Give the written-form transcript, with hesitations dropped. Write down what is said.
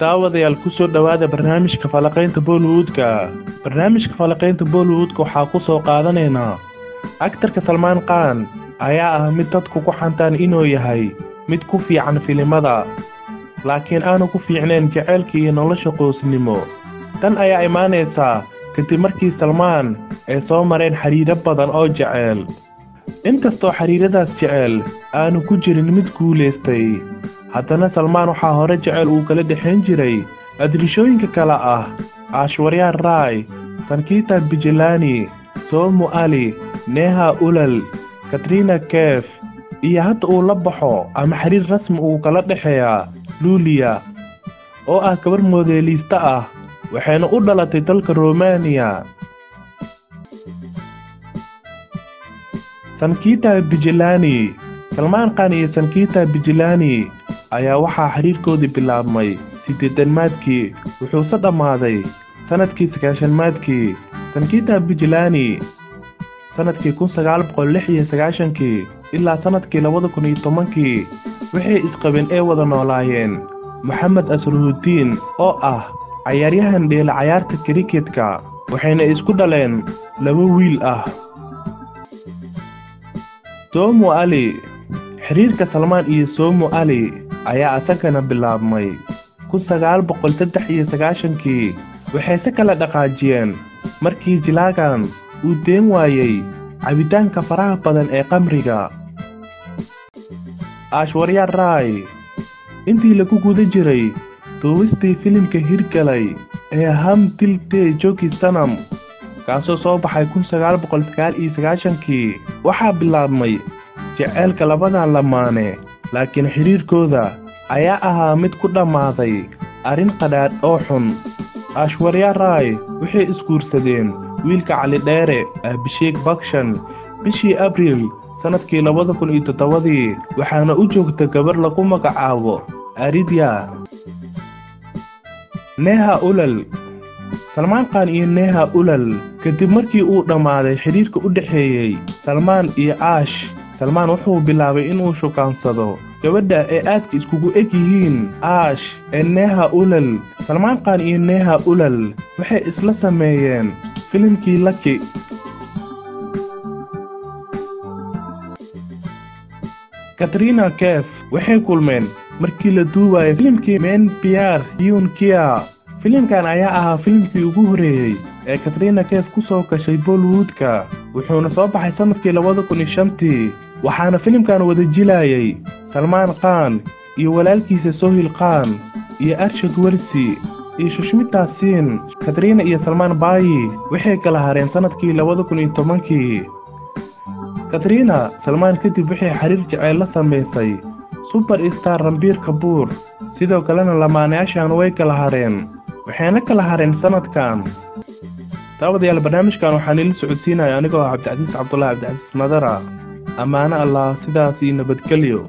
daawadayaal ku soo dhawaada barnaamijka falaqaynta Bollywoodka. Barnaamijka falaqaynta Bollywoodka waxaa ku soo qaadanaynaa aktarka Salman Khan ayaa ah mid dadku ku xantaan inuu yahay mid ku fiican filimada, laakiin aanu ku fiicnayn jaceylka iyo nolosha qoysnimo. Tan ayaa imaanaysa kadib markii Salman ay soo mareen xiriiro badan oo jaceyl. Inkastoo xiriiradaas jaceyl aanu ku jirin mid guuleystay, haddana Salman waxaa hore jaceyl uu kala dhexayn jiray adrishooyinka kala ah Aishwarya Rai, Sankita Bijilani, Somu Ali, Neha Ulal, Katrina Kaif, iyo hadda uu la baxo ama xiriir rasmi uu kala dhexeeya Lulia oo ah gabar modelista ah, waxayna u dhalatay dalka Romania. Sankita Bijilani, Salman Khan iyo Sankita Bijilani ayaa waxaa xiriirkoodii bilaabmay sideetanmaadkii wuxuuse dhammaaday sanadkii sagaashanmaadkii. Sankita Bijilani sanadkii 1996 ilaa sanadkii 2010 waxay isqabeen ee wada noolaayeen Mohamed Asruddin oo ah ciyaaryahan dheela ciyaarta kriketka, waxayna isku dhaleen 2 wiil ah. Somu Ali, xiriirka Salman iyo Somu Ali ayaa asagana bilaabmay 1993 waxayse kala dhaqaajiyeen markii jilaagan uu deen waayay cabitaanka faraha badan ee qamriga. Aishwarya Rai intii lagu guda jiray duubistii filimka hirgalay ee Hum Dil De Jogi Sanam kaasoo soo baxay 1999 waxaa bilaabmay jaceylka labada lamaane, laakiin xiriirkooda ayaa ahaa mid ku dhammaaday arrin qadhaadh oo xun. Aishwarya Rai waxay isguursadeen wiilka Cali Dheere Abhishek Bachchan bishii Abriil sanadkii 2007, waxaana u joogta gabar lagu magacaabo Aridhya. Neha Ulal, Salman Khan iyo Neha Ulal kadib markii uu dhammaaday xiriirka u dhexeeyay Salman iyo Aish, Salman wuxuu bilaabay inuu shukaansado gabadha ay aadka iskugu eg yihiin Aish ee Neha Ulal. Salman Khan iyo Neha Ulal waxay isla sameeyeen filimkii Lucky. Katrina Kaif waxay kulmeen markii la duubayay filimkii Main Pyar Kyun Kiya. Filimkan ayaa ahaa filimkii ugu horeeyay ee Katrina Kaif ku soo gashay Bollywoodka, wuxuuna soo baxay sanadkii 2005, waxaana filimkan wada jilayay Salman Khan iyo walaalkiisa Sohail Khan iyo Arshad Warsi iyo Sushmita Sen. Katrina iyo Salman Bayi waxay kala hareen sanadkii 2010. Katrina Salman kadib waxay xiriir jaceyl la sameysay superstar Ranbir Kapoor, sidoo kalena lamaanayaashan way kala hareen, waxayna kala hareen sanadkan. daawadayaal barnaamijkan waxaan idin socodsiinaya anigoo Cabdi Casiis Cabdullaahi Cabdi Casiis Madara. Amaana Allah, sidaas iyo nabadgelyo.